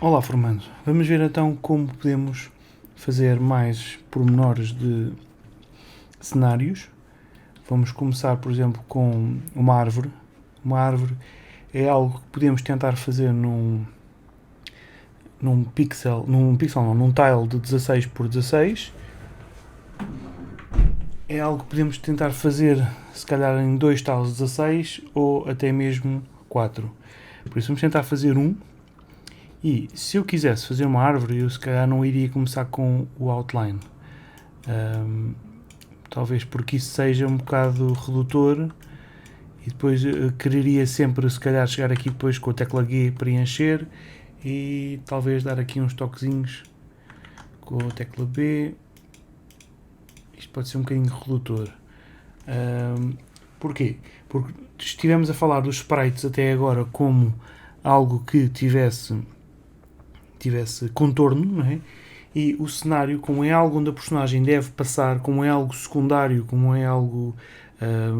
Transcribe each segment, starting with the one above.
Olá, Fernando. Vamos ver então como podemos fazer mais pormenores de cenários. Vamos começar, por exemplo, com uma árvore. Uma árvore é algo que podemos tentar fazer num num tile de 16 por 16. É algo que podemos tentar fazer, se calhar, em 2 tiles de 16 ou até mesmo 4. Por isso vamos tentar fazer um. E se eu quisesse fazer uma árvore, eu se calhar não iria começar com o outline. Talvez porque isso seja um bocado redutor e depois quereria sempre, se calhar, chegar aqui depois com a tecla G preencher e talvez dar aqui uns toquezinhos com a tecla B. Isto pode ser um bocadinho redutor. Porquê? Porque estivemos a falar dos sprites até agora como algo que tivesse contorno, não é? E o cenário, como é algo onde a personagem deve passar, como é algo secundário, como é algo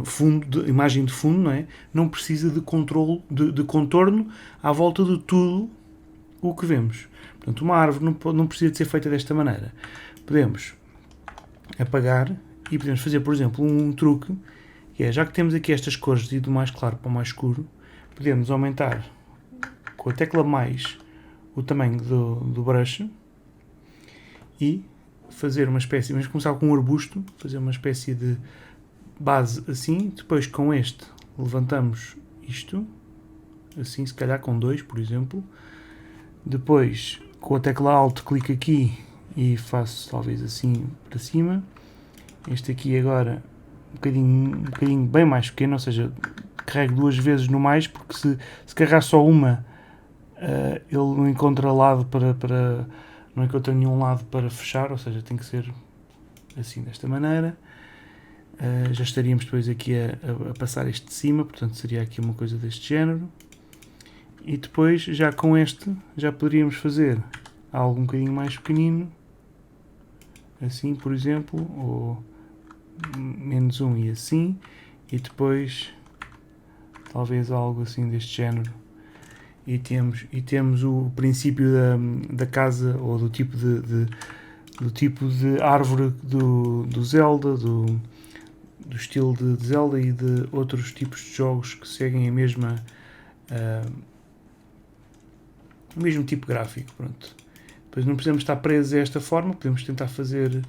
fundo, imagem de fundo, não é? Não precisa de controle, de contorno à volta de tudo o que vemos. Portanto, uma árvore não precisa de ser feita desta maneira. Podemos apagar e podemos fazer, por exemplo, um truque, que é, já que temos aqui estas cores e do mais claro para o mais escuro, podemos aumentar com a tecla mais o tamanho do brush e fazer uma espécie, vamos começar com um arbusto, fazer uma espécie de base assim, depois com este levantamos isto, assim, se calhar com 2, por exemplo, depois com a tecla Alt clico aqui e faço talvez assim para cima, este aqui agora um bocadinho bem mais pequeno, ou seja, carrego 2 vezes no mais, porque se carregar só uma ele não encontra lado não encontra nenhum lado para fechar, ou seja, tem que ser assim, desta maneira. Já estaríamos depois aqui a passar este de cima, portanto seria aqui uma coisa deste género. E depois, já com este, já poderíamos fazer algo um bocadinho mais pequenino, assim, por exemplo, ou menos um e assim, e depois talvez algo assim deste género. E temos o princípio da casa, ou do tipo de árvore do Zelda, do estilo de Zelda e de outros tipos de jogos que seguem o mesmo tipo gráfico. Pronto. Depois não precisamos estar presos a esta forma, podemos tentar fazer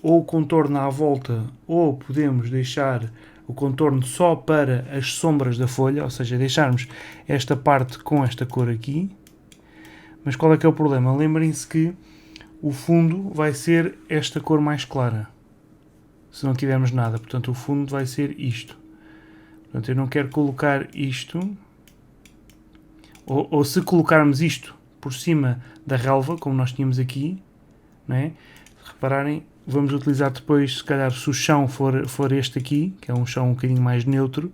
ou o contorno à volta, ou podemos deixar o contorno só para as sombras da folha, ou seja, deixarmos esta parte com esta cor aqui. Mas qual é que é o problema? Lembrem-se que o fundo vai ser esta cor mais clara, se não tivermos nada. Portanto, o fundo vai ser isto. Portanto, eu não quero colocar isto, ou se colocarmos isto por cima da relva, como nós tínhamos aqui, não é? Se repararem, vamos utilizar depois, se calhar, se o chão for este aqui, que é um chão um bocadinho mais neutro,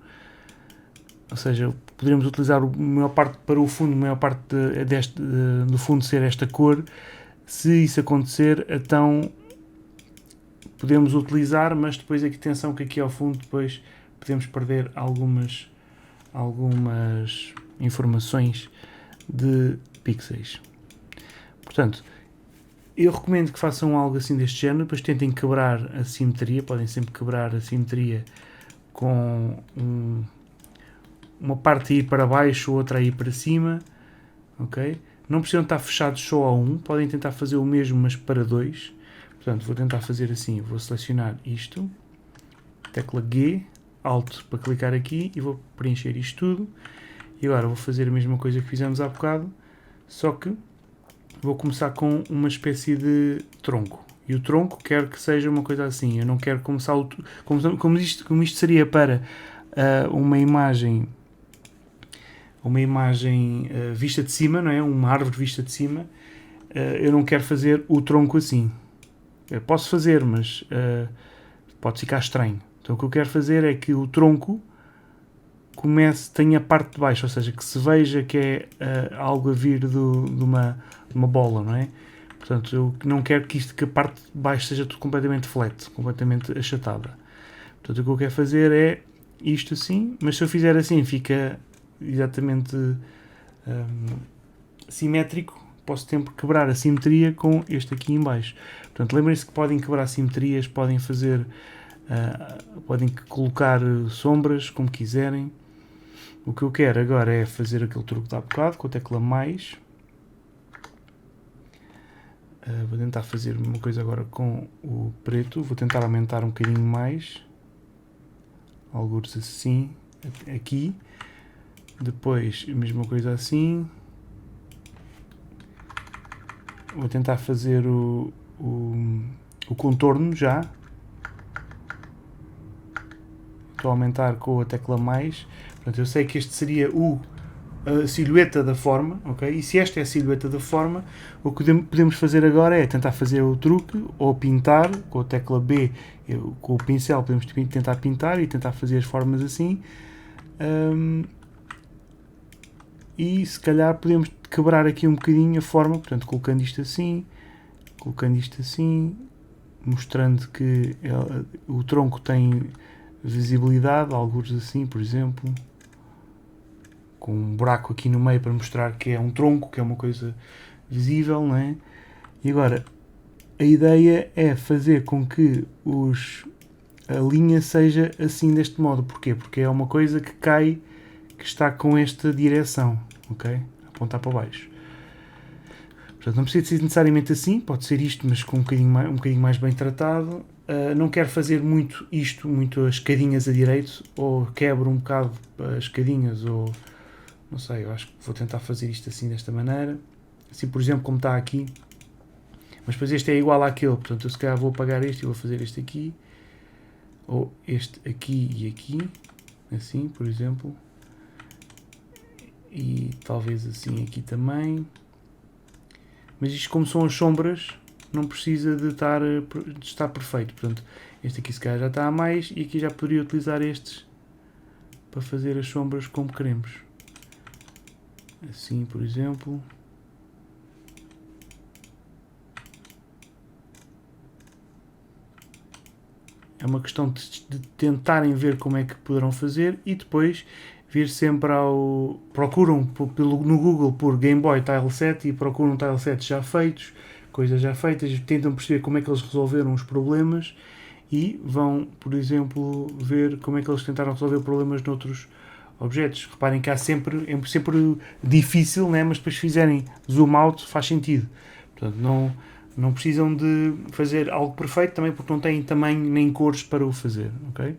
ou seja, poderíamos utilizar a maior parte para o fundo, a maior parte do fundo ser esta cor. Se isso acontecer, então podemos utilizar, mas depois atenção que aqui ao fundo depois podemos perder algumas informações de pixels. Portanto, eu recomendo que façam algo assim deste género, depois tentem quebrar a simetria, podem sempre quebrar a simetria com uma parte a ir para baixo, outra a ir para cima, ok? Não precisam estar fechados só a um, podem tentar fazer o mesmo, mas para 2. Portanto, vou tentar fazer assim, vou selecionar isto, tecla G, Alt para clicar aqui e vou preencher isto tudo. E agora vou fazer a mesma coisa que fizemos há bocado, só que vou começar com uma espécie de tronco. E o tronco quero que seja uma coisa assim. Eu não quero começar como isto seria para uma imagem vista de cima, não é? Uma árvore vista de cima. Eu não quero fazer o tronco assim. Eu posso fazer, mas pode ficar estranho. Então o que eu quero fazer é que o tronco tenha a parte de baixo, ou seja, que se veja que é algo a vir de uma bola, não é? Portanto, eu não quero que a parte de baixo seja tudo completamente flat, completamente achatada. Portanto, o que eu quero fazer é isto assim, mas se eu fizer assim fica exatamente simétrico, posso sempre quebrar a simetria com este aqui em baixo. Portanto, lembrem-se que podem quebrar simetrias, podem fazer, podem colocar sombras como quiserem. O que eu quero agora é fazer aquele truque de há bocado com a tecla mais. Vou tentar fazer uma coisa agora com o preto, vou tentar aumentar um bocadinho mais, alguns assim, aqui, depois a mesma coisa assim, vou tentar fazer o contorno já, estou a aumentar com a tecla mais. Portanto, eu sei que este seria a silhueta da forma, ok? E se esta é a silhueta da forma, o que podemos fazer agora é tentar fazer o truque, ou pintar, com a tecla B, com o pincel podemos tentar pintar e tentar fazer as formas assim. E se calhar podemos quebrar aqui um bocadinho a forma, portanto colocando isto assim, mostrando que o tronco tem visibilidade, alguns assim, por exemplo, com um buraco aqui no meio para mostrar que é um tronco, que é uma coisa visível, não é? E agora, a ideia é fazer com que a linha seja assim deste modo. Porquê? Porque é uma coisa que cai, que está com esta direção, ok? Apontar para baixo. Portanto, não precisa ser necessariamente assim, pode ser isto, mas com um bocadinho mais bem tratado. Não quero fazer muito as escadinhas a direito, ou quebro um bocado as escadinhas, ou não sei, eu acho que vou tentar fazer isto assim desta maneira, assim por exemplo como está aqui, mas depois este é igual àquele, portanto eu se calhar vou apagar este e vou fazer este aqui, ou este aqui e aqui, assim por exemplo, e talvez assim aqui também, mas isto como são as sombras não precisa de estar perfeito, portanto este aqui se calhar já está a mais e aqui já poderia utilizar estes para fazer as sombras como queremos. Assim, por exemplo. É uma questão de tentarem ver como é que poderão fazer e depois vir sempre procuram no Google por Game Boy Tileset e procuram tilesets já feitos, coisas já feitas, tentam perceber como é que eles resolveram os problemas e vão, por exemplo, ver como é que eles tentaram resolver problemas noutros objetos. Reparem que é sempre difícil, né? Mas depois se fizerem zoom out faz sentido. Portanto, não precisam de fazer algo perfeito também porque não têm tamanho nem cores para o fazer, ok?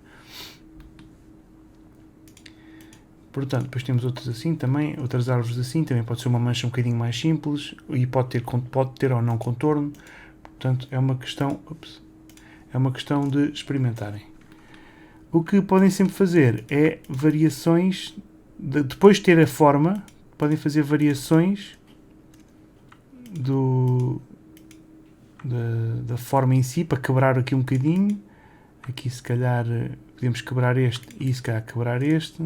Portanto, depois temos outros assim também, outras árvores assim, também pode ser uma mancha um bocadinho mais simples e pode ter ou não contorno. Portanto, é uma questão de experimentarem. O que podem sempre fazer é variações, depois de ter a forma, podem fazer variações da forma em si, para quebrar aqui um bocadinho. Aqui se calhar podemos quebrar este e se calhar quebrar este.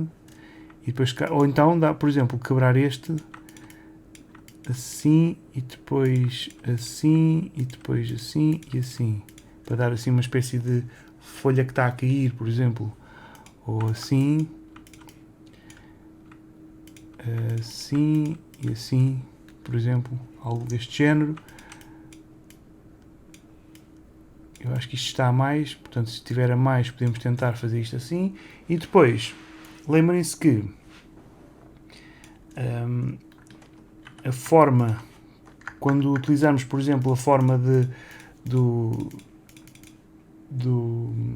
E depois, ou então dá, por exemplo, quebrar este assim e depois assim e depois assim e assim. Para dar assim uma espécie de folha que está a cair, por exemplo, ou assim, assim e assim, por exemplo, algo deste género. Eu acho que isto está a mais, portanto, se estiver a mais, podemos tentar fazer isto assim. E depois, lembrem-se que a forma, quando utilizarmos, por exemplo, a forma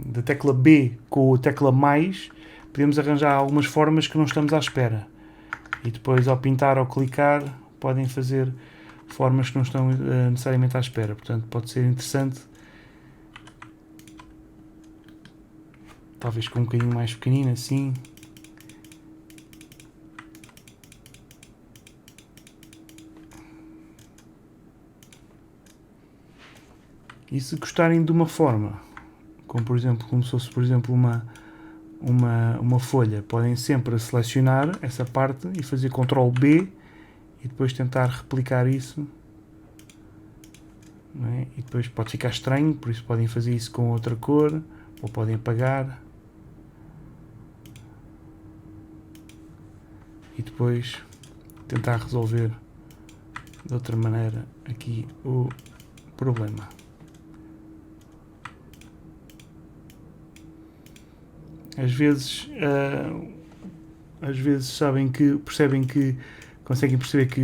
da tecla B com a tecla mais, podemos arranjar algumas formas que não estamos à espera. E depois, ao pintar ou clicar, podem fazer formas que não estão necessariamente à espera. Portanto, pode ser interessante, talvez com um bocadinho mais pequenino, assim. E se gostarem de uma forma, como se fosse, por exemplo, uma folha, podem sempre selecionar essa parte e fazer Ctrl B e depois tentar replicar isso, não é? E depois pode ficar estranho, por isso podem fazer isso com outra cor, ou podem apagar e depois tentar resolver de outra maneira aqui o problema. Às vezes percebem que conseguem perceber que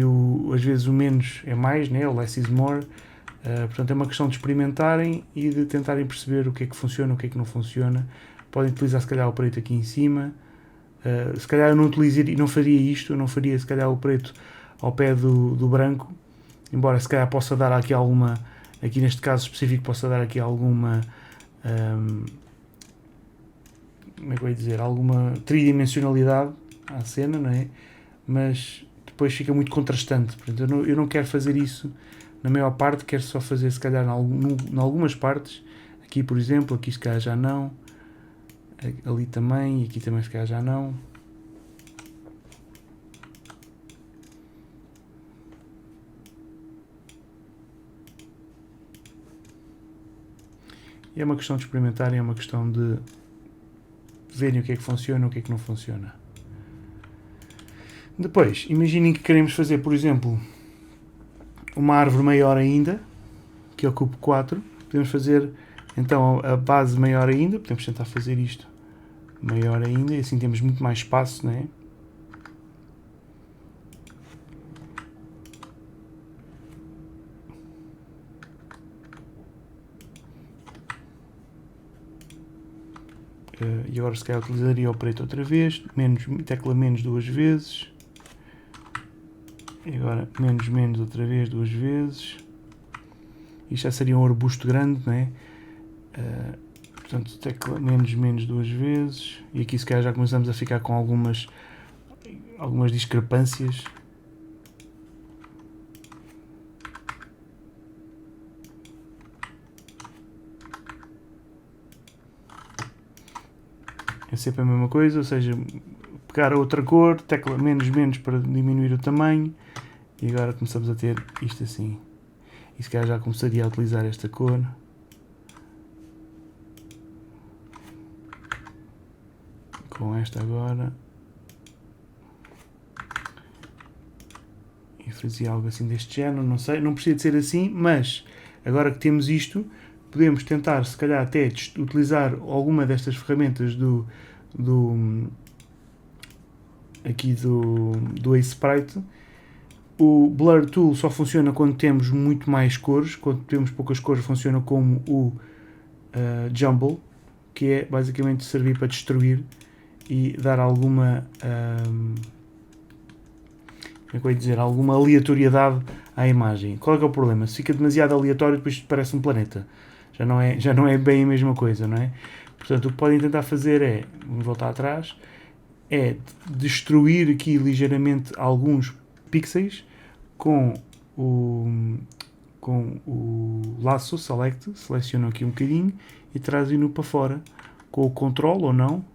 às vezes o menos é mais, né? O less is more. Portanto, é uma questão de experimentarem e de tentarem perceber o que é que funciona, o que é que não funciona. Podem utilizar se calhar o preto aqui em cima. Se calhar eu não faria isto, eu não faria se calhar o preto ao pé do branco, embora se calhar possa dar aqui alguma, aqui neste caso específico, possa dar aqui alguma, como é que eu ia dizer, alguma tridimensionalidade à cena, não é? Mas depois fica muito contrastante, portanto eu não quero fazer isso na maior parte, quero só fazer se calhar em algumas partes, aqui por exemplo, aqui se calhar já não, ali também, e aqui também se calhar já não. E é uma questão de experimentar, é uma questão de verem o que é que funciona, o que é que não funciona. Depois, imaginem que queremos fazer, por exemplo, uma árvore maior ainda, que ocupe 4. Podemos fazer então a base maior ainda, podemos tentar fazer isto maior ainda, e assim temos muito mais espaço, não é? E agora se calhar utilizaria o preto outra vez, tecla menos 2 vezes, e agora menos outra vez 2 vezes. Isto já seria um arbusto grande, não é? Portanto, tecla menos 2 vezes, e aqui se calhar já começamos a ficar com algumas discrepâncias. É sempre a mesma coisa, ou seja, pegar a outra cor, tecla menos para diminuir o tamanho, e agora começamos a ter isto assim. E se calhar já começaria a utilizar esta cor. Com esta agora. E fazia algo assim deste género, não sei, não precisa de ser assim, mas agora que temos isto, podemos tentar, se calhar, até utilizar alguma destas ferramentas do Sprite. O Blur Tool só funciona quando temos muito mais cores, quando temos poucas cores funciona como o Jumble, que é basicamente servir para destruir e dar alguma como é que eu ia dizer, alguma aleatoriedade à imagem. Qual é que é o problema? Se fica demasiado aleatório, depois parece um planeta. Já não é bem a mesma coisa, não é? Portanto, o que podem tentar fazer é, vamos voltar atrás, é destruir aqui ligeiramente alguns pixels com o laço select, selecionam aqui um bocadinho e trazem-no para fora com o control ou não.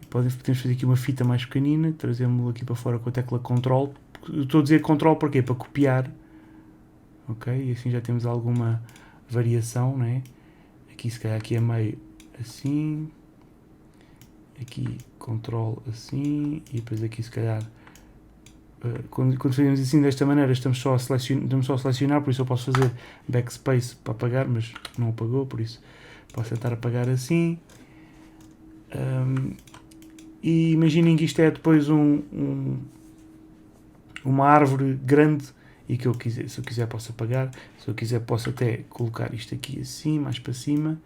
Podemos fazer aqui uma fita mais pequenina, trazemos-lo aqui para fora com a tecla control. Estou a dizer control porquê? Para copiar, ok? E assim já temos alguma variação, não é? Aqui se calhar aqui é meio assim, aqui control assim, e depois aqui se calhar quando fazemos assim desta maneira estamos só a selecionar, por isso eu posso fazer backspace para apagar, mas não apagou, por isso posso tentar apagar assim. E imaginem que isto é depois uma árvore grande e que se eu quiser posso apagar, se eu quiser posso até colocar isto aqui assim, mais para cima.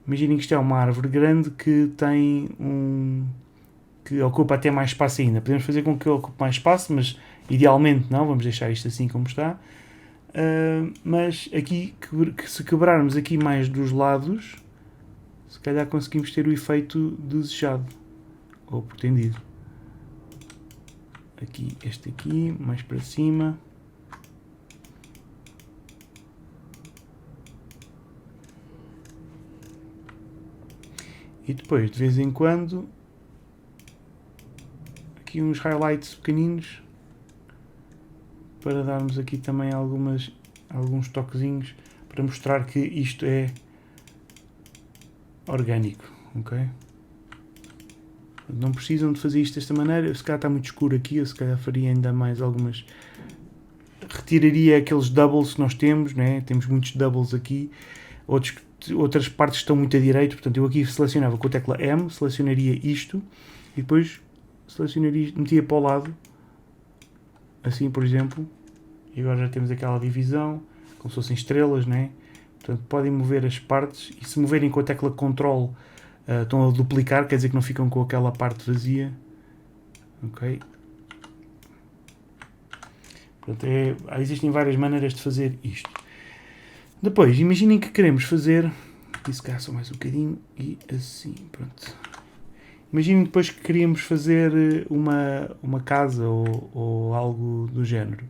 Imaginem que isto é uma árvore grande que tem que ocupa até mais espaço ainda. Podemos fazer com que ocupe mais espaço, mas idealmente não, vamos deixar isto assim como está. Mas aqui, se quebrarmos aqui mais dos lados, se calhar conseguimos ter o efeito desejado ou pretendido. Aqui, este aqui, mais para cima. E depois, de vez em quando, aqui uns highlights pequeninos para darmos aqui também alguns toquezinhos para mostrar que isto é orgânico, ok? Não precisam de fazer isto desta maneira, se calhar está muito escuro aqui, eu se calhar faria ainda mais algumas retiraria aqueles doubles que nós temos, né? Temos muitos doubles aqui, outras partes estão muito a direito, portanto eu aqui selecionava com a tecla M, selecionaria isto e depois selecionaria, metia para o lado, assim por exemplo, e agora já temos aquela divisão, como se fossem estrelas, né? Portanto podem mover as partes e se moverem com a tecla Ctrl estão a duplicar, quer dizer que não ficam com aquela parte vazia, ok? Portanto, existem várias maneiras de fazer isto. Depois, imaginem que queremos fazer, isso cá só mais um bocadinho, e assim, pronto. Imaginem depois que queríamos fazer uma casa ou algo do género.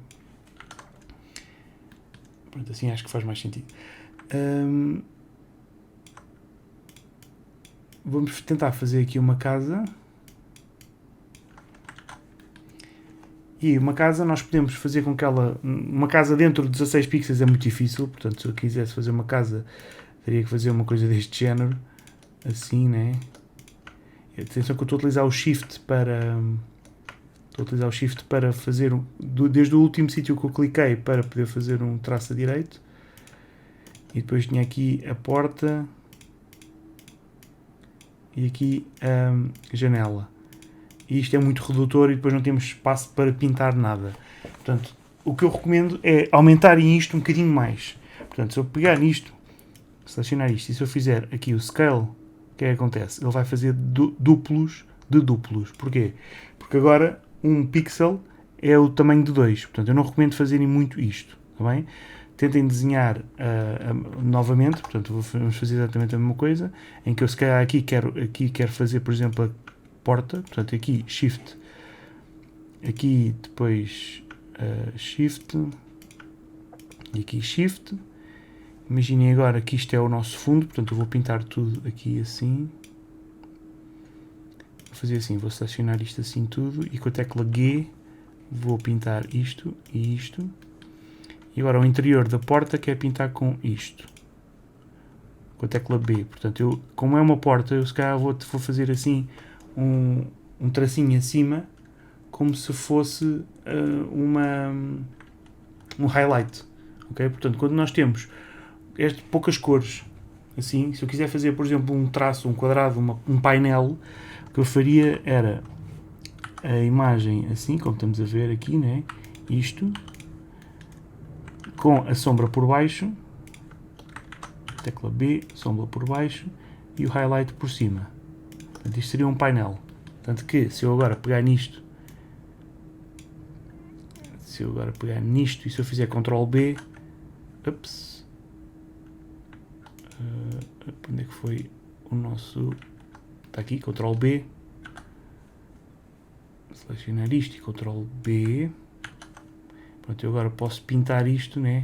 Pronto, assim acho que faz mais sentido. Vamos tentar fazer aqui uma casa. E uma casa nós podemos fazer com que ela... Uma casa dentro de 16 pixels é muito difícil, portanto se eu quisesse fazer uma casa teria que fazer uma coisa deste género, assim, né? Atenção que eu estou a utilizar o Shift para fazer, desde o último sítio que eu cliquei para poder fazer um traço a direito. E depois tinha aqui a porta e aqui a janela. E isto é muito redutor e depois não temos espaço para pintar nada. Portanto, o que eu recomendo é aumentarem isto um bocadinho mais. Portanto, se eu pegar nisto, selecionar isto, e se eu fizer aqui o Scale, o que é que acontece? Ele vai fazer duplos de duplos. Porquê? Porque agora um pixel é o tamanho de 2. Portanto, eu não recomendo fazerem muito isto. Está bem? Tentem desenhar novamente. Portanto, vamos fazer exatamente a mesma coisa. Em que eu se calhar aqui quero fazer, por exemplo, a porta. Portanto, aqui Shift. Aqui depois Shift. E aqui Shift. Imaginem agora que isto é o nosso fundo. Portanto, eu vou pintar tudo aqui assim. Vou fazer assim. Vou selecionar isto assim tudo. E com a tecla G vou pintar isto e isto. E agora o interior da porta quero pintar com isto. Com a tecla B. Portanto, como é uma porta, eu se calhar vou fazer assim um tracinho acima, como se fosse um highlight. Okay? Portanto, quando nós temos poucas cores, assim, se eu quiser fazer, por exemplo, um traço, um quadrado, um painel, o que eu faria era a imagem assim, como estamos a ver aqui, né? Isto, com a sombra por baixo, tecla B, sombra por baixo, e o highlight por cima. Portanto, isto seria um painel. Tanto que, se eu agora pegar nisto, e se eu fizer Ctrl B, ups, onde é que foi o nosso... Está aqui, Ctrl B, selecionar isto e Ctrl B. Pronto, eu agora posso pintar isto, né?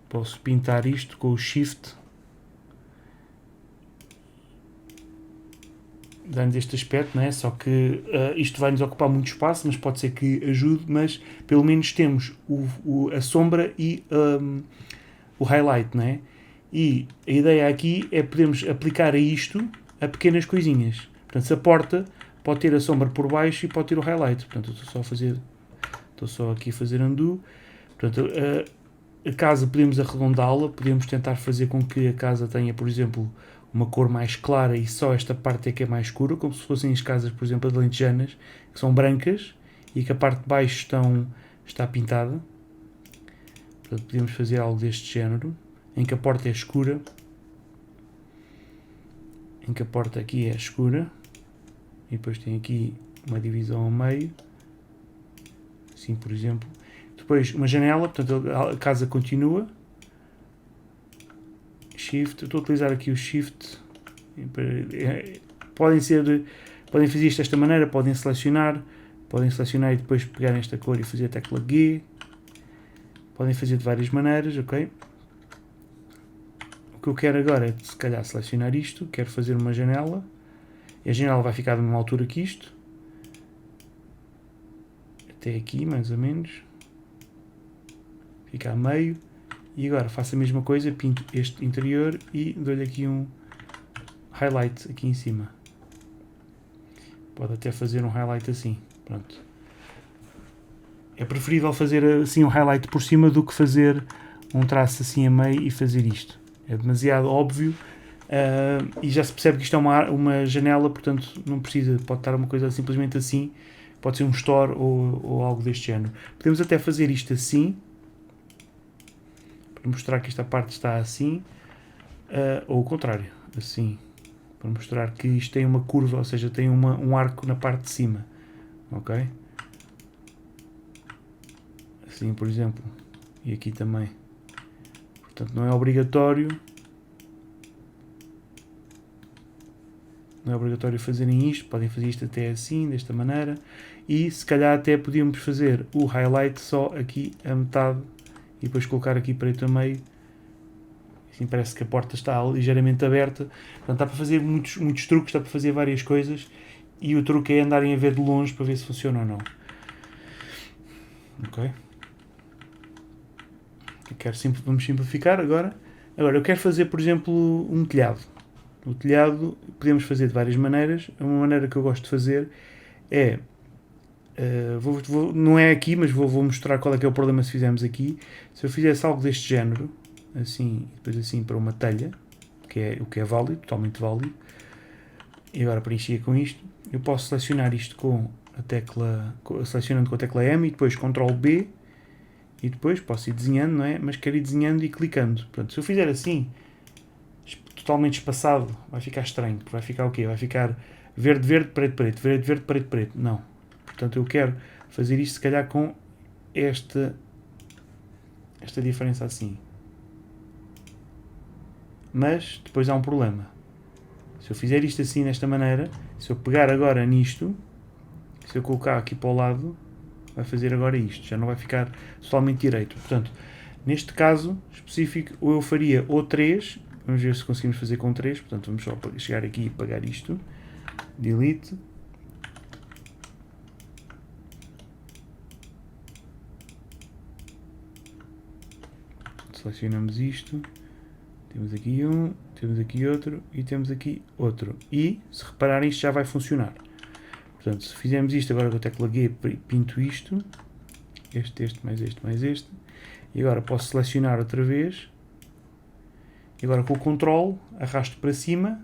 Posso pintar isto com o Shift, dando este aspecto, né? Só que isto vai nos ocupar muito espaço, mas pode ser que ajude, mas pelo menos temos a sombra e o highlight, né? E a ideia aqui é podermos aplicar a isto a pequenas coisinhas. Portanto, se a porta pode ter a sombra por baixo e pode ter o highlight. Portanto, estou só aqui a fazer undo. Portanto, a casa podemos arredondá-la, podemos tentar fazer com que a casa tenha, por exemplo, uma cor mais clara e só esta parte é que é mais escura, como se fossem as casas, por exemplo, alentejanas, que são brancas e que a parte de baixo está pintada. Portanto, podemos fazer algo deste género, em que a porta é escura, em que a porta aqui é escura, e depois tem aqui uma divisão ao meio, assim por exemplo. Depois uma janela, portanto a casa continua. Shift, eu estou a utilizar aqui o Shift. Podem fazer isto desta maneira, podem selecionar e depois pegar esta cor e fazer a tecla G. Podem fazer de várias maneiras, ok? O que eu quero agora é, se calhar, selecionar isto. Quero fazer uma janela. E a janela vai ficar da mesma altura que isto. Até aqui, mais ou menos. Fica a meio. E agora faço a mesma coisa. Pinto este interior e dou-lhe aqui um highlight aqui em cima. Pode até fazer um highlight assim. Pronto. É preferível fazer assim um highlight por cima do que fazer um traço assim a meio e fazer isto. É demasiado óbvio e já se percebe que isto é uma janela, portanto não precisa, pode estar uma coisa simplesmente assim, pode ser um store ou algo deste género. Podemos até fazer isto assim, para mostrar que esta parte está assim, ou o contrário, assim, para mostrar que isto tem uma curva, ou seja, tem um arco na parte de cima, ok? Assim, por exemplo, e aqui também. Portanto, não é obrigatório fazerem isto, podem fazer isto até assim, desta maneira, e se calhar até podíamos fazer o highlight só aqui a metade e depois colocar aqui preto a meio, assim parece que a porta está ligeiramente aberta. Portanto, dá para fazer muitos truques, dá para fazer várias coisas, e o truque é andarem a ver de longe para ver se funciona ou não. Ok? Vamos simplificar agora. Agora, eu quero fazer, por exemplo, um telhado. O telhado podemos fazer de várias maneiras. Uma maneira que eu gosto de fazer é... não é aqui, mas vou mostrar qual é que é o problema se fizermos aqui. Se eu fizesse algo deste género, assim, depois assim para uma telha, o que é válido, totalmente válido, e agora preenchia com isto, eu posso selecionar isto selecionando com a tecla M e depois Ctrl B, e depois posso ir desenhando, não é? Mas quero ir desenhando e clicando. Portanto, se eu fizer assim, totalmente espaçado, vai ficar estranho. Vai ficar o quê? Vai ficar verde, verde, preto, preto, verde, verde, preto, preto. Não. Portanto, eu quero fazer isto se calhar com esta diferença assim. Mas depois há um problema. Se eu fizer isto assim, desta maneira, se eu pegar agora nisto, se eu colocar aqui para o lado, vai fazer agora isto, já não vai ficar totalmente direito. Portanto, neste caso específico, ou eu faria o 3, vamos ver se conseguimos fazer com 3, portanto vamos só chegar aqui e apagar isto, delete, selecionamos isto, temos aqui um, temos aqui outro e temos aqui outro, e se repararem isto já vai funcionar. Portanto, se fizermos isto agora com a tecla G, pinto isto, este, mais este, mais este, e agora posso selecionar outra vez, e agora com o Ctrl arrasto para cima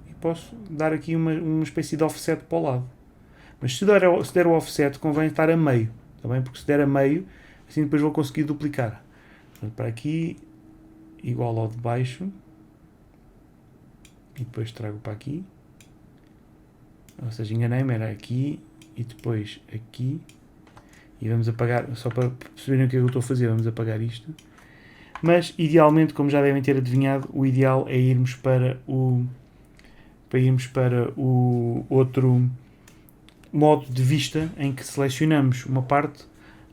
e posso dar aqui uma espécie de offset para o lado. Mas se der o offset convém estar a meio, tá bem? Porque se der a meio, assim depois vou conseguir duplicar. Portanto, para aqui, igual ao de baixo, e depois trago para aqui. Ou seja, enganei-me, era aqui e depois aqui, e vamos apagar, só para perceberem o que é que eu estou a fazer, vamos apagar isto. Mas idealmente, como já devem ter adivinhado, o ideal é irmos para o outro modo de vista em que selecionamos uma parte,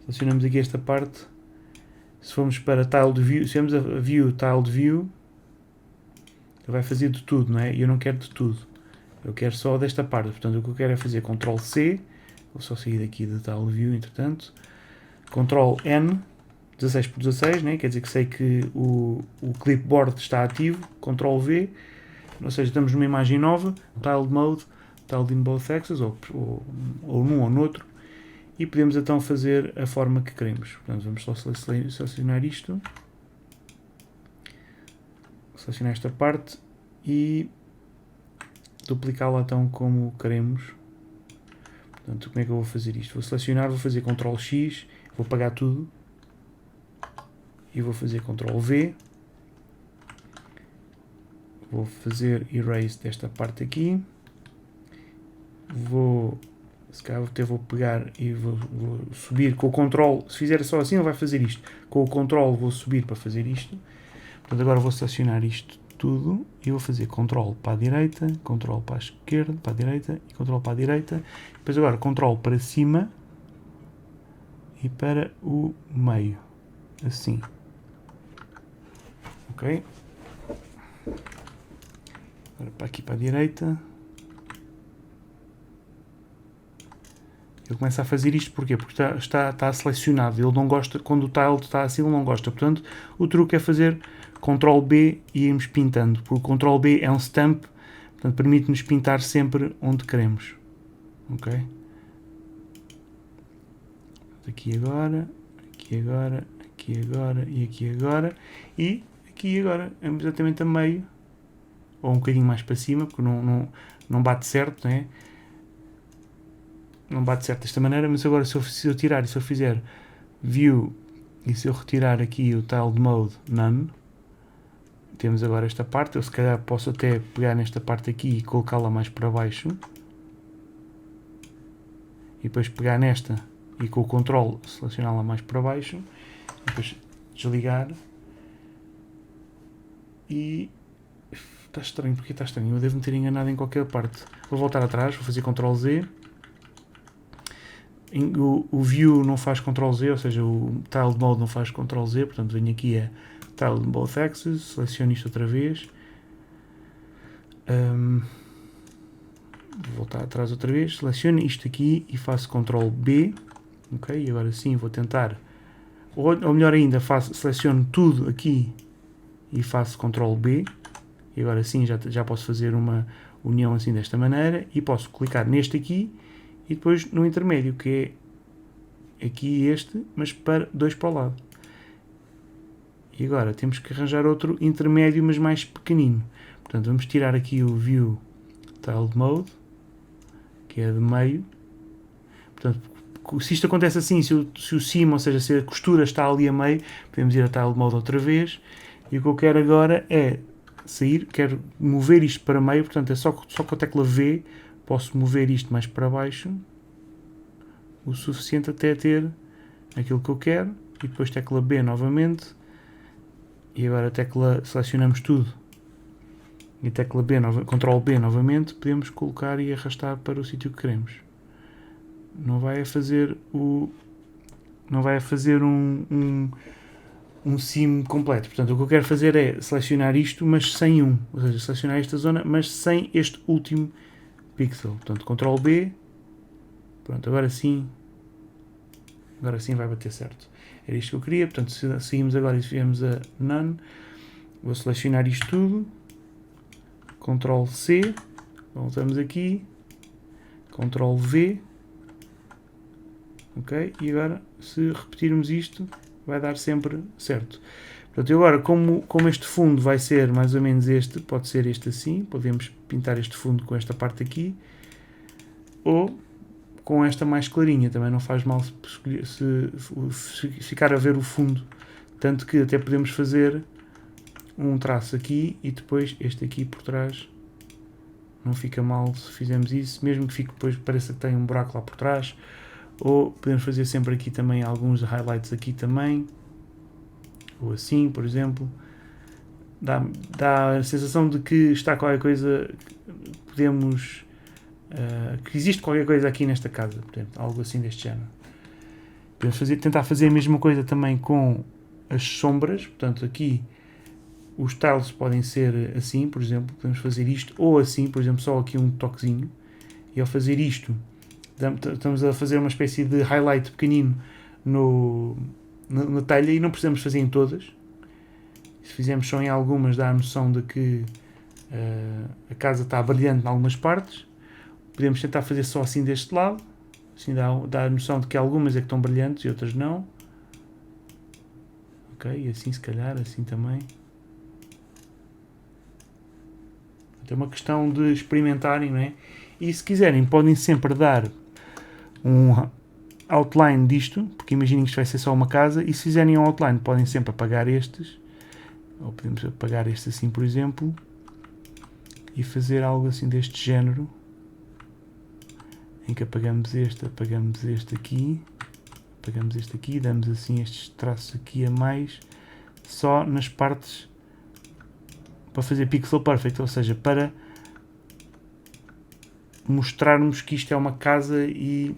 selecionamos aqui esta parte. Se formos para Tile de View, se vamos a View, Tile de View, vai fazer de tudo, não é? E eu não quero de tudo. Eu quero só desta parte. Portanto, o que eu quero é fazer Ctrl C. Vou só sair daqui de Tile View, entretanto. Ctrl N, 16 por 16, né? Quer dizer que sei que o clipboard está ativo. Ctrl V, ou seja, estamos numa imagem nova. Tiled Mode, Tiled in both axes, ou num ou noutro. E podemos então fazer a forma que queremos. Portanto, vamos só selecionar isto. Selecionar esta parte e duplicá-la então como queremos. Portanto, como é que eu vou fazer isto? Vou selecionar, vou fazer Ctrl X, vou apagar tudo e vou fazer Ctrl V. Vou fazer Erase desta parte aqui. Se calhar até vou pegar e vou subir com o Ctrl. Se fizer só assim, ele vai fazer isto. Com o Ctrl vou subir para fazer isto. Portanto, agora vou selecionar isto tudo e vou fazer Ctrl para a direita, Ctrl para a esquerda, para a direita e Ctrl para a direita. Depois agora Ctrl para cima e para o meio, assim. Ok? Agora para aqui para a direita. Ele começa a fazer isto porquê? Porque está selecionado. Ele não gosta, quando o tile está assim, ele não gosta. Portanto, o truque é fazer Ctrl B e irmos pintando. Porque o Ctrl B é um stamp, portanto, permite-nos pintar sempre onde queremos. Ok? Aqui agora, aqui agora, aqui agora e aqui agora. E aqui agora, exatamente a meio, ou um bocadinho mais para cima, porque não bate certo, né? Não bate certo desta maneira, mas agora se eu tirar e se eu fizer View e se eu retirar aqui o Tiled Mode None, temos agora esta parte. Eu se calhar posso até pegar nesta parte aqui e colocá-la mais para baixo. E depois pegar nesta e com o controle selecioná-la mais para baixo. E depois desligar. E está estranho, porque está estranho. Eu devo me ter enganado em qualquer parte. Vou voltar atrás, vou fazer Ctrl Z. O View não faz Ctrl Z, ou seja, o Tiled Mode não faz Ctrl Z, portanto venho aqui a Tiled Both Axes, seleciono isto outra vez. Vou voltar atrás outra vez, seleciono isto aqui e faço Ctrl B. Ok, e agora sim vou tentar, ou melhor ainda, seleciono tudo aqui e faço Ctrl B. E agora sim já posso fazer uma união assim desta maneira e posso clicar neste aqui e depois no intermédio, que é aqui este, mas dois para o lado. E agora temos que arranjar outro intermédio, mas mais pequenino. Portanto, vamos tirar aqui o View Tiled Mode, que é de meio. Portanto, se isto acontece assim, se o cimo, ou seja, se a costura está ali a meio, podemos ir a Tiled Mode outra vez. E o que eu quero agora é sair, quero mover isto para meio, portanto é só com a tecla V posso mover isto mais para baixo o suficiente até ter aquilo que eu quero, e depois tecla B novamente, e agora selecionamos tudo e tecla B, Ctrl B novamente, podemos colocar e arrastar para o sítio que queremos. Não vai fazer um cimo completo. Portanto, o que eu quero fazer é selecionar isto, mas sem ou seja, selecionar esta zona, mas sem este último pixel. Portanto, Ctrl B. Pronto, agora sim vai bater certo. Era isto que eu queria. Portanto, seguimos agora e viemos a None. Vou selecionar isto tudo. Ctrl C. Voltamos aqui. Ctrl V. Ok? E agora, se repetirmos isto, vai dar sempre certo. Portanto, agora, como este fundo vai ser mais ou menos este, pode ser este assim, podemos pintar este fundo com esta parte aqui, ou com esta mais clarinha, também não faz mal se ficar a ver o fundo, tanto que até podemos fazer um traço aqui e depois este aqui por trás. Não fica mal se fizermos isso, mesmo que fique depois pareça que tem um buraco lá por trás. Ou podemos fazer sempre aqui também alguns highlights aqui também, ou assim, por exemplo. Dá a sensação de que está qualquer coisa, que existe qualquer coisa aqui nesta casa, portanto, algo assim deste género. Podemos tentar fazer a mesma coisa também com as sombras, portanto aqui os tiles podem ser assim, por exemplo, podemos fazer isto, ou assim, por exemplo, só aqui um toquezinho, e ao fazer isto, estamos a fazer uma espécie de highlight pequenino na telha, e não precisamos fazer em todas. Se fizermos só em algumas, dá a noção de que a casa está brilhante em algumas partes. Podemos tentar fazer só assim deste lado, assim dá a noção de que algumas é que estão brilhantes e outras não. Ok, e assim se calhar, assim também. É uma questão de experimentarem, não é? E se quiserem, podem sempre dar um outline disto, porque imaginem que isto vai ser só uma casa, e se fizerem um outline, podem sempre apagar estes, ou podemos apagar este assim, por exemplo, e fazer algo assim deste género, em que apagamos este aqui, damos assim estes traços aqui a mais, só nas partes, para fazer pixel perfect, ou seja, para mostrarmos que isto é uma casa e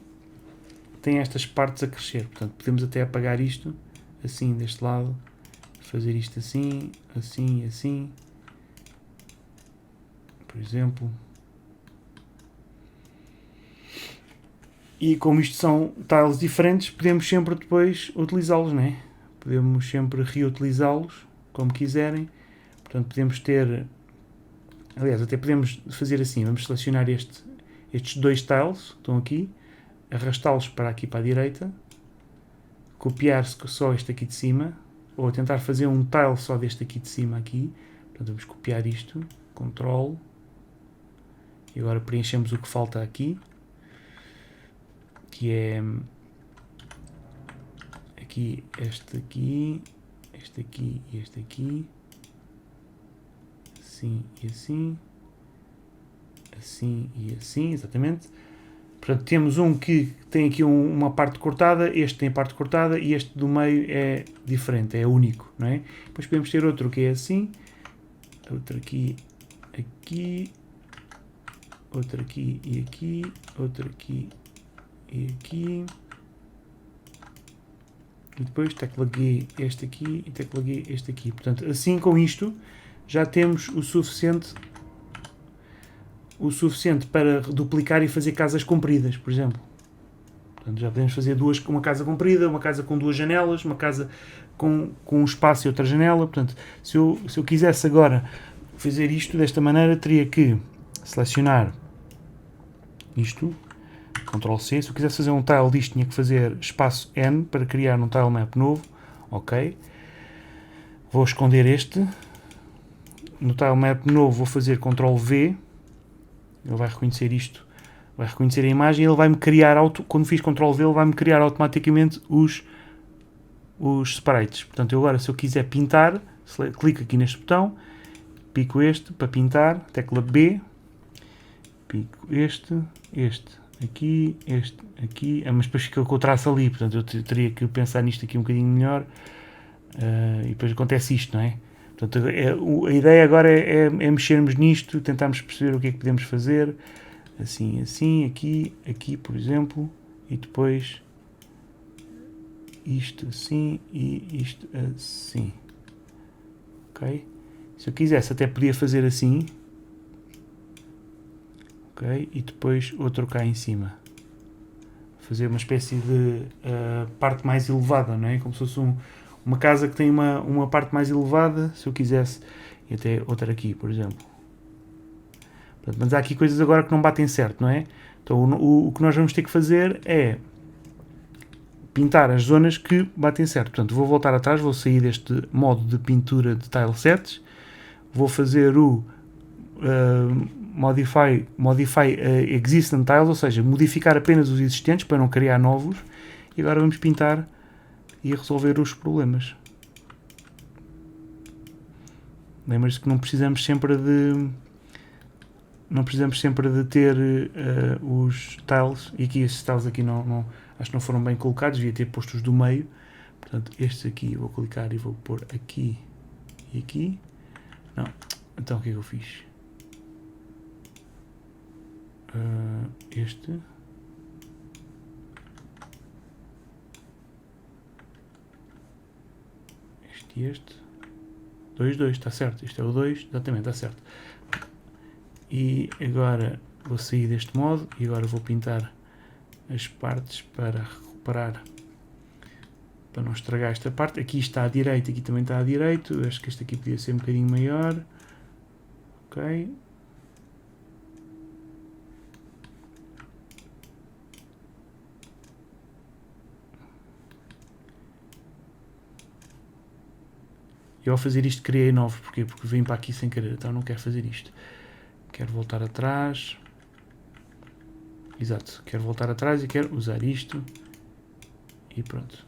tem estas partes a crescer. Portanto, podemos até apagar isto assim deste lado, fazer isto assim, assim, assim, por exemplo. E como isto são tiles diferentes, podemos sempre depois utilizá-los, não é? Podemos sempre reutilizá-los como quiserem. Portanto, podemos ter, aliás, até podemos fazer assim, vamos selecionar estes dois tiles que estão aqui, arrastá-los para aqui para a direita, copiar só este aqui de cima, ou tentar fazer um tile só deste aqui de cima aqui. Portanto, vamos copiar isto, Ctrl, e agora preenchemos o que falta aqui, que é aqui, este aqui e este aqui, assim e assim, assim e assim, exatamente. Portanto, temos um que tem aqui uma parte cortada, este tem a parte cortada e este do meio é diferente, é único, não é? Depois podemos ter outro que é assim, outro aqui, aqui, outro aqui e aqui, outro aqui e aqui. E depois teclaguei este aqui e teclaguei este aqui. Portanto, assim com isto já temos o suficiente para duplicar e fazer casas compridas, por exemplo. Portanto, já podemos fazer uma casa comprida, uma casa com duas janelas, uma casa com um espaço e outra janela. Portanto, se eu quisesse agora fazer isto desta maneira, teria que selecionar isto, Ctrl C. Se eu quisesse fazer um tile disto, tinha que fazer espaço N para criar um tile map novo. Ok. Vou esconder este. No tile map novo vou fazer Ctrl V. Ele vai reconhecer isto, vai reconhecer a imagem e ele vai-me criar, quando fiz Ctrl V, ele vai-me criar automaticamente os sprites. Portanto, eu agora, se eu quiser pintar, clico aqui neste botão, pico este para pintar, tecla B, pico este aqui, mas depois fica com o traço ali, portanto eu teria que pensar nisto aqui um bocadinho melhor, e depois acontece isto, não é? Portanto, a ideia agora é mexermos nisto, tentarmos perceber o que é que podemos fazer, assim, aqui, por exemplo, e depois isto assim e isto assim, ok? Se eu quisesse até podia fazer assim, ok? E depois outro cá em cima, fazer uma espécie de parte mais elevada, não é? Como se fosse uma casa que tem uma parte mais elevada, se eu quisesse, e até outra aqui, por exemplo. Portanto, mas há aqui coisas agora que não batem certo, não é? Então o que nós vamos ter que fazer é pintar as zonas que batem certo. Portanto, vou voltar atrás, vou sair deste modo de pintura de tile sets, vou fazer o modify existing tiles, ou seja, modificar apenas os existentes para não criar novos, e agora vamos pintar e resolver os problemas. Lembra-se que não precisamos sempre de ter os tiles, e aqui estes tiles aqui acho que não foram bem colocados, devia ter posto os do meio. Portanto, estes aqui vou clicar e vou pôr aqui e aqui. Não, então o que é que eu fiz? Este e este 2, está certo, este é o 2, exatamente, está certo. E agora vou sair deste modo e agora vou pintar as partes para recuperar, para não estragar esta parte. Aqui está à direita, aqui também está à direita, acho que este aqui podia ser um bocadinho maior, ok. Eu ao fazer isto criei novos, porquê? Porque vim para aqui sem querer, então não quero fazer isto. Quero voltar atrás. Exato, quero voltar atrás e quero usar isto. E pronto.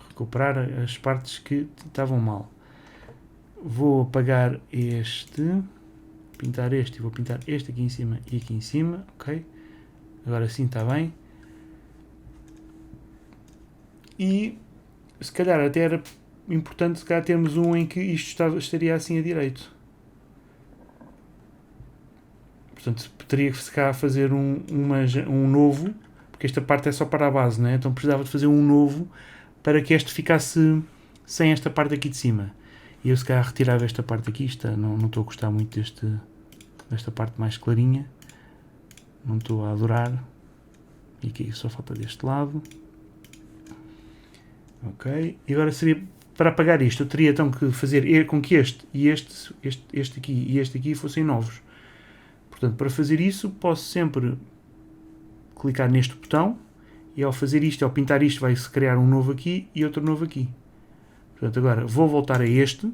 Recuperar as partes que estavam mal. Vou apagar este. Pintar este e vou pintar este aqui em cima e aqui em cima. Ok. Agora sim está bem. E se calhar até era importante se calhar termos um em que isto estaria assim a direito. Portanto, teria que se calhar fazer um novo, porque esta parte é só para a base, não é? Então precisava de fazer um novo para que este ficasse sem esta parte aqui de cima. E eu se calhar retirava esta parte aqui, não estou a gostar muito desta parte mais clarinha. Não estou a adorar. E aqui só falta deste lado. Ok. E agora seria, para apagar isto, eu teria então que fazer com que este aqui e este aqui fossem novos. Portanto, para fazer isso, posso sempre clicar neste botão e ao fazer isto, ao pintar isto, vai-se criar um novo aqui e outro novo aqui. Portanto, agora vou voltar a este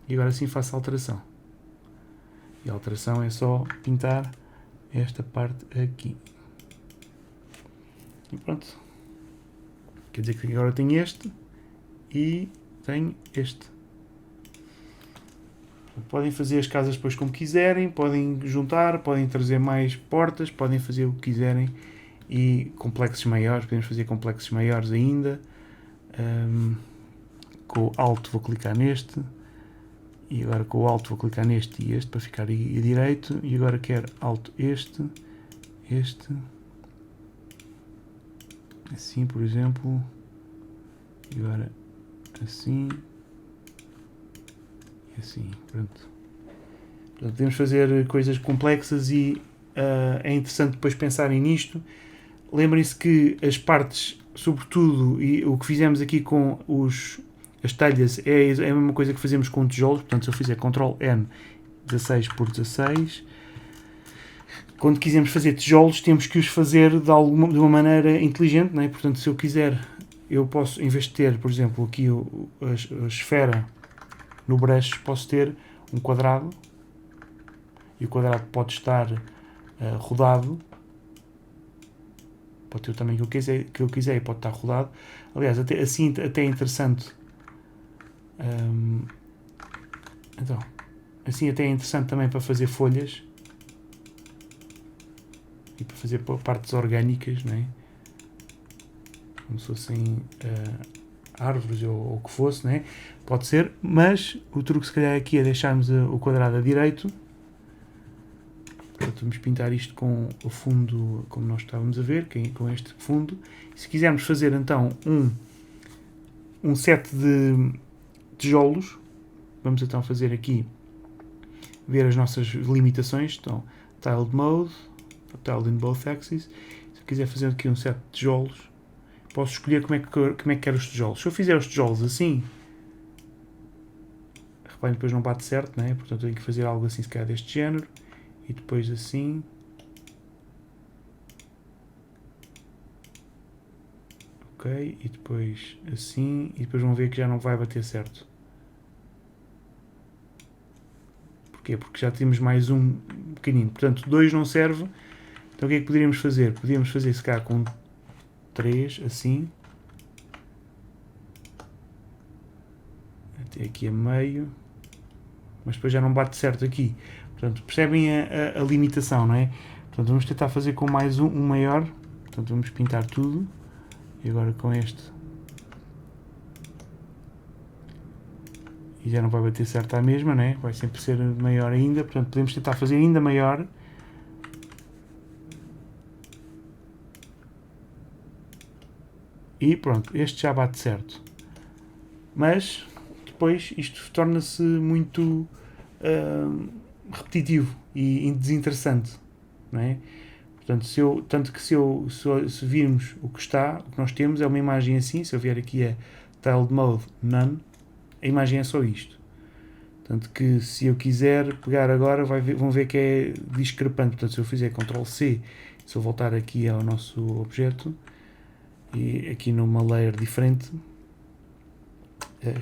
e agora sim faço a alteração. E a alteração é só pintar esta parte aqui. E pronto. Quer dizer que agora tenho este e tenho este. Podem fazer as casas depois como quiserem, podem juntar, podem trazer mais portas, podem fazer o que quiserem e complexos maiores, podemos fazer complexos maiores ainda. Com o Alt vou clicar neste e agora com o Alt vou clicar neste e este para ficar a direito e agora quero Alt este, assim por exemplo, e agora assim. Assim, pronto. Portanto, podemos fazer coisas complexas e é interessante depois pensarem nisto. Lembrem-se que as partes, sobretudo, e o que fizemos aqui com as telhas é a mesma coisa que fazemos com tijolos. Portanto, se eu fizer Ctrl N 16 por 16, quando quisermos fazer tijolos temos que os fazer de uma maneira inteligente, não é? Portanto, se eu quiser, eu posso, em vez de ter, por exemplo, aqui a esfera no brush, posso ter um quadrado e o quadrado pode estar rodado, pode ter o tamanho que eu quiser e pode estar rodado. Aliás, assim até é interessante. Então, assim até é interessante também para fazer folhas e para fazer partes orgânicas, não é? Como se fossem árvores ou o que fosse, né? Pode ser, mas o truque se calhar aqui é deixarmos o quadrado a direito. Portanto, vamos pintar isto com o fundo como nós estávamos a ver, com este fundo. Se quisermos fazer então um set de tijolos, vamos então fazer aqui, ver as nossas limitações. Então, Tiled Mode, Tiled in Both Axes. Se eu quiser fazer aqui um set de tijolos, posso escolher como é que quero os tijolos. Se eu fizer os tijolos assim, reparem, depois não bate certo, né? Portanto eu tenho que fazer algo assim, se calhar deste género, e depois assim. Ok, e depois assim, e depois vão ver que já não vai bater certo. Porquê? Porque já temos mais um pequenino. Portanto, 2 não serve. Então o que é que poderíamos fazer? Podíamos fazer se calhar com 3, assim. Até aqui a meio. Mas depois já não bate certo aqui. Portanto, percebem a limitação, não é? Portanto, vamos tentar fazer com mais um maior. Portanto, vamos pintar tudo. E agora com este. E já não vai bater certo à mesma, não é? Vai sempre ser maior ainda. Portanto, podemos tentar fazer ainda maior. E pronto, este já bate certo. Mas depois isto torna-se muito repetitivo e desinteressante, não é? Portanto, se virmos o que nós temos é uma imagem assim. Se eu vier aqui a Tiled Mode None, a imagem é só isto. Portanto, que se eu quiser pegar agora, vão ver que é discrepante. Portanto, se eu fizer Ctrl C, se eu voltar aqui ao nosso objeto, e aqui numa layer diferente,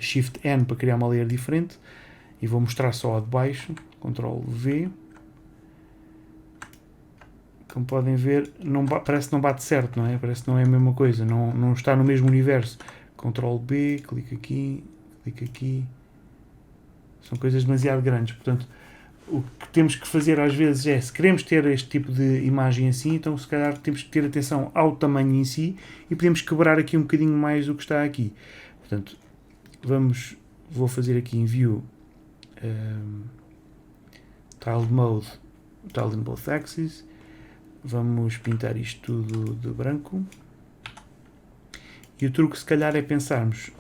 Shift N para criar uma layer diferente, e vou mostrar só a de baixo, Ctrl V. Como podem ver, parece que não bate certo, não é? Parece que não é a mesma coisa, não está no mesmo universo. Ctrl B, clica aqui. São coisas demasiado grandes. Portanto, o que temos que fazer às vezes é, se queremos ter este tipo de imagem assim, então se calhar temos que ter atenção ao tamanho em si e podemos quebrar aqui um bocadinho mais o que está aqui. Portanto, vou fazer aqui em View Tiled Mode, Tiled in Both Axes. Vamos pintar isto tudo de branco. E o truque se calhar é pensarmos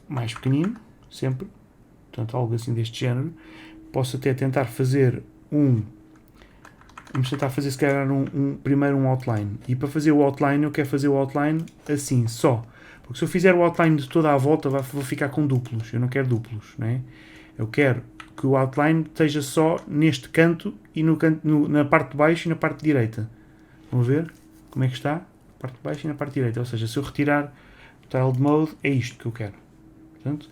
mais pequenino, sempre. Portanto, algo assim deste género. Posso até tentar fazer vamos tentar fazer se calhar primeiro um outline. E para fazer o outline, eu quero fazer o outline assim, só. Porque se eu fizer o outline de toda a volta, vou ficar com duplos. Eu não quero duplos, não é? Eu quero que o outline esteja só neste canto e na parte de baixo e na parte direita. Vamos ver como é que está? parte de baixo e na parte direita. Ou seja, se eu retirar o Tiled Mode, é isto que eu quero. Portanto,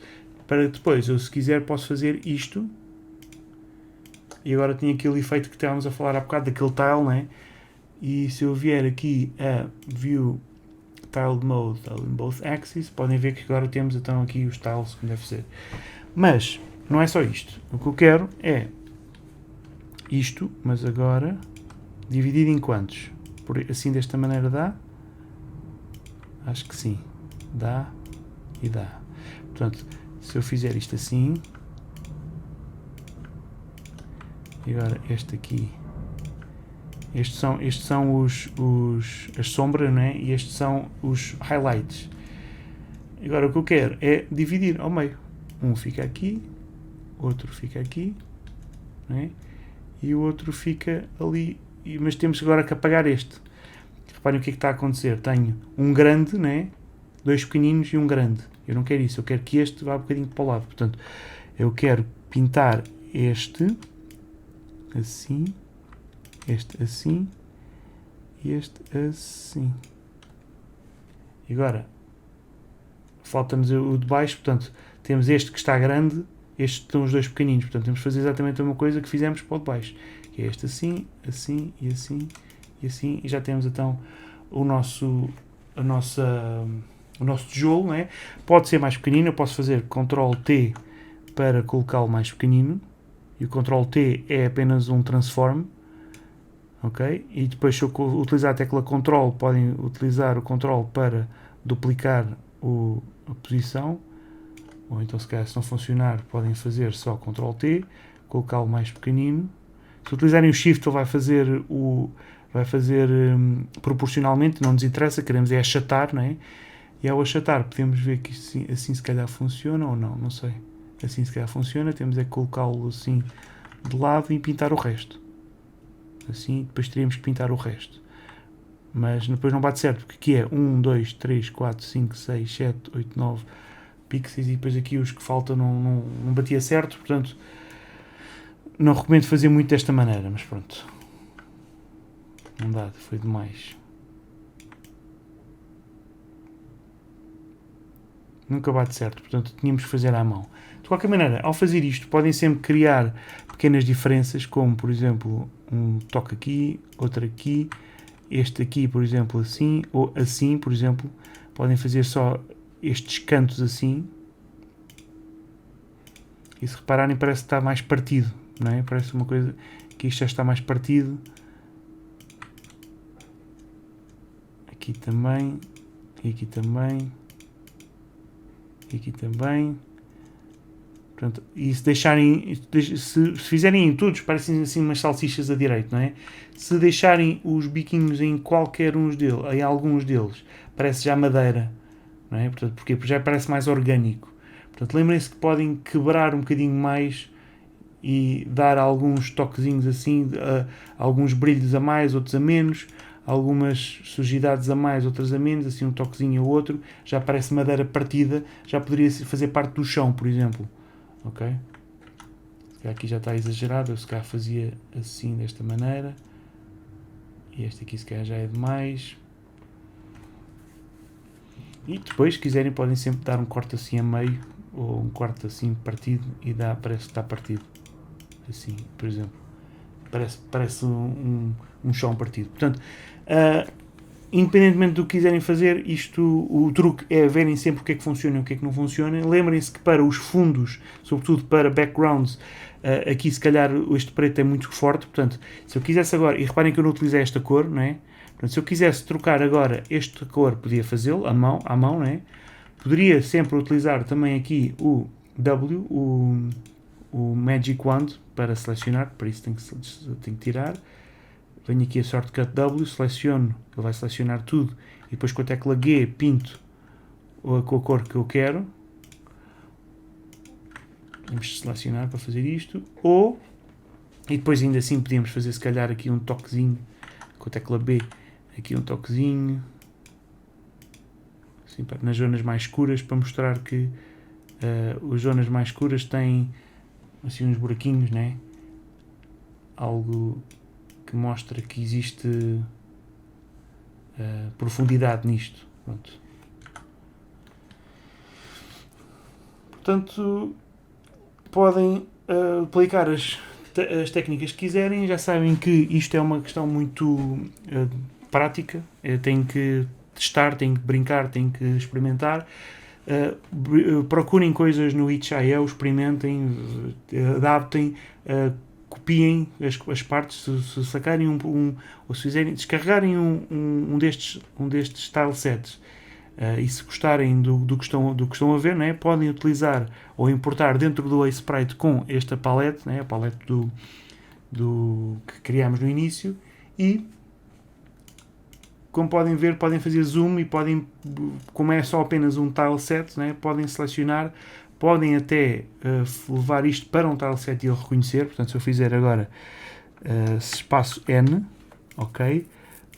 para depois, eu se quiser posso fazer isto. E agora tem aquele efeito que estávamos a falar há bocado, daquele tile, né? E se eu vier aqui a View Tiled Mode in both axes, podem ver que agora temos então aqui os tiles como deve ser. Mas não é só isto. O que eu quero é isto, mas agora dividido em quantos? Assim desta maneira dá? Acho que sim. Dá e dá. Portanto, se eu fizer isto assim, e agora este aqui, estes são as sombras, não é? E estes são os highlights. Agora o que eu quero é dividir ao meio. Um fica aqui, outro fica aqui, não é? E o outro fica ali. Mas temos agora que apagar este. Reparem o que é que está a acontecer. Tenho um grande, né? Dois pequeninos e um grande. Eu não quero isso. Eu quero que este vá um bocadinho para o lado. Portanto, eu quero pintar este assim, este assim e este assim. E agora, falta-nos o de baixo. Portanto, temos este que está grande, estes estão os dois pequeninos. Portanto, temos que fazer exatamente a mesma coisa que fizemos para o de baixo. Que é este assim, assim e assim e assim. E já temos então o nosso tijolo, né? Pode ser mais pequenino. Eu posso fazer Ctrl T para colocá-lo mais pequenino. E o Ctrl T é apenas um transform. Ok? E depois, se eu utilizar a tecla Ctrl, podem utilizar o Ctrl para duplicar a posição. Ou então, se calhar, se não funcionar, podem fazer só Ctrl T, colocá-lo mais pequenino. Se utilizarem o Shift, ele vai fazer proporcionalmente, não nos interessa, queremos é achatar, não é? E ao achatar, podemos ver que assim se calhar funciona ou não, não sei. Assim se calhar funciona, temos é que colocá-lo assim de lado e pintar o resto. Assim, depois teríamos que pintar o resto. Mas depois não bate certo, porque aqui é 1, 2, 3, 4, 5, 6, 7, 8, 9 pixels e depois aqui os que faltam não batia certo, portanto não recomendo fazer muito desta maneira, mas pronto. Não dá, foi demais. Nunca bate certo, portanto tínhamos que fazer à mão. De qualquer maneira, ao fazer isto, podem sempre criar pequenas diferenças, como por exemplo, um toque aqui, outro aqui, este aqui, por exemplo, assim, ou assim, por exemplo. Podem fazer só estes cantos assim. E se repararem, parece que está mais partido, não é? Parece uma coisa que isto já está mais partido. Aqui também, e aqui também, e aqui também. Portanto, e se deixarem, se fizerem em todos, parecem assim umas salsichas a direito, não é? Se deixarem os biquinhos em qualquer uns deles, em alguns deles, parece já madeira, não é? Portanto, porquê? Porque já parece mais orgânico. Portanto, lembrem-se que podem quebrar um bocadinho mais e dar alguns toquezinhos assim, alguns brilhos a mais, outros a menos, algumas sujidades a mais, outras a menos, assim um toquezinho ou outro, já parece madeira partida, já poderia fazer parte do chão, por exemplo. Ok? Aqui já está exagerado, eu se calhar fazia assim, desta maneira. E este aqui se calhar já é demais. E depois, se quiserem, podem sempre dar um corte assim a meio, ou um corte assim partido, e parece que está partido. Assim, por exemplo. Parece um chão partido. Portanto, independentemente do que quiserem fazer, o truque é verem sempre o que é que funciona e o que é que não funciona. Lembrem-se que para os fundos, sobretudo para backgrounds, aqui se calhar este preto é muito forte. Portanto, se eu quisesse agora, e reparem que eu não utilizei esta cor, não é? Portanto, se eu quisesse trocar agora esta cor, podia fazê-lo à mão, não é? Poderia sempre utilizar também aqui o W, o Magic Wand, para selecionar, para isso tenho que tirar. Venho aqui a Shortcut W, seleciono, ele vai selecionar tudo, e depois com a tecla G pinto com a cor que eu quero. Vamos selecionar para fazer isto, e depois ainda assim podíamos fazer se calhar aqui um toquezinho, com a tecla B, aqui um toquezinho, assim, nas zonas mais escuras, para mostrar que as zonas mais escuras têm assim uns buraquinhos, né? Algo que mostra que existe profundidade nisto. Pronto. Portanto, podem aplicar as técnicas que quiserem. Já sabem que isto é uma questão muito prática. Têm que testar, têm que brincar, têm que experimentar. Procurem coisas no itch.io, experimentem, adaptem, copiem as partes, se sacarem ou se fizerem, descarregarem um destes tile sets. E se gostarem do que estão a ver, né, podem utilizar ou importar dentro do Sprite com esta palette, né, a palette que criámos no início, e como podem ver, podem fazer zoom e podem, como é só apenas um tile set, né, podem selecionar, podem até levar isto para um tile set e ele reconhecer. Portanto, se eu fizer agora espaço N, ok,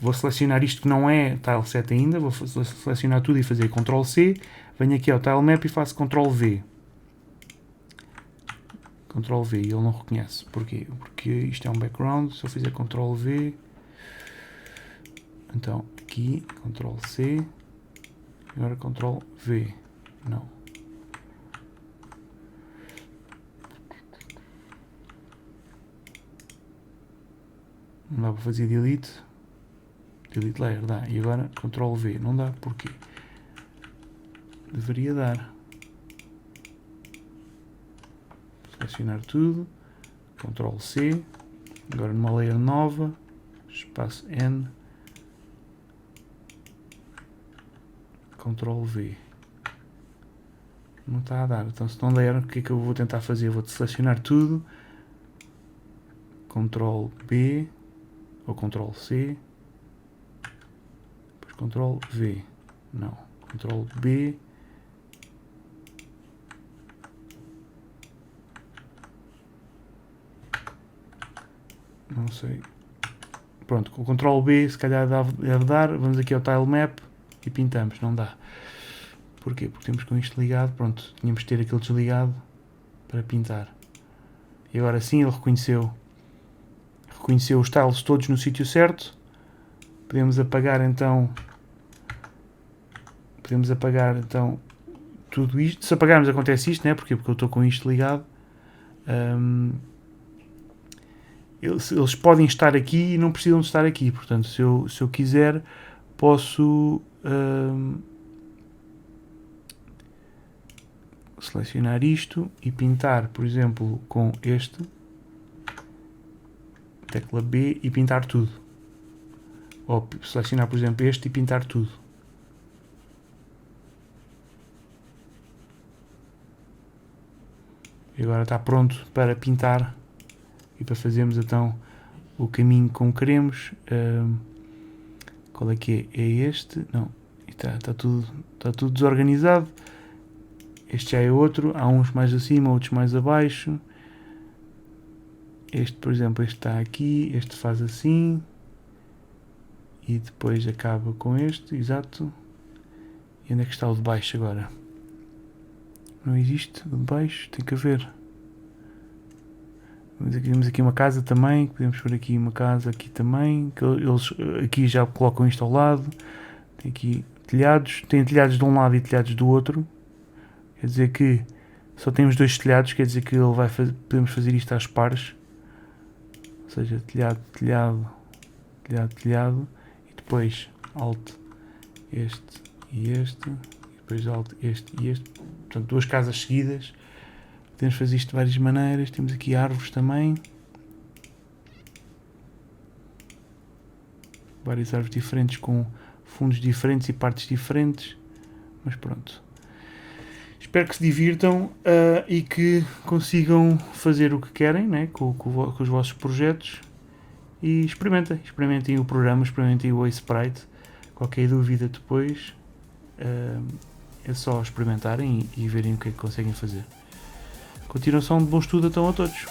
vou selecionar isto que não é tile set ainda, vou selecionar tudo e fazer Ctrl C, venho aqui ao tile map e faço Ctrl V. Ctrl V, ele não reconhece. Porquê? Porque isto é um background. Se eu fizer Ctrl V, então aqui, Ctrl C, agora Ctrl V, não. Não dá para fazer delete layer, dá, e agora Ctrl V, não dá, porquê? Deveria dar. Selecionar tudo, Ctrl C, agora numa layer nova, espaço N, Ctrl V. Não está a dar. Então, se não der, o que é que eu vou tentar fazer? Vou selecionar tudo, Ctrl B ou Ctrl C, depois Ctrl V, não, Ctrl B, não sei, pronto, com Ctrl B se calhar deve dar. Vamos aqui ao tile map e pintamos, não dá. Porquê? Porque temos com isto ligado, pronto, tínhamos de ter aquilo desligado para pintar. E agora sim ele reconheceu os tiles todos no sítio certo. Podemos apagar então tudo isto. Se apagarmos acontece isto, né? Porque eu estou com isto ligado. Eles podem estar aqui e não precisam de estar aqui. Portanto, se eu quiser, posso selecionar isto e pintar, por exemplo, com este, tecla B, e pintar tudo. Ou selecionar, por exemplo, este e pintar tudo. E agora está pronto para pintar e para fazermos então o caminho como queremos. Qual é que é? É este? Não. Está tudo desorganizado. Este já é outro. Há uns mais acima, outros mais abaixo. Este, por exemplo, este está aqui. Este faz assim. E depois acaba com este. Exato. E onde é que está o de baixo agora? Não existe o de baixo. Tem que haver. Temos aqui uma casa também. Podemos pôr aqui uma casa aqui também. Que eles aqui já colocam isto ao lado. Tem aqui telhados. Tem telhados de um lado e telhados do outro. Quer dizer que só temos dois telhados. Quer dizer que ele podemos fazer isto às pares. Ou seja, telhado, telhado, telhado, telhado. E depois Alt este e este. E depois Alt este e este. Portanto, duas casas seguidas. Podemos fazer isto de várias maneiras. Temos aqui árvores também. Várias árvores diferentes com fundos diferentes e partes diferentes. Mas pronto. Espero que se divirtam e que consigam fazer o que querem, né, com os vossos projetos. E experimentem o programa, experimentem o Sprite. Qualquer dúvida depois é só experimentarem e verem o que é que conseguem fazer. Continuação de bom estudo então a todos.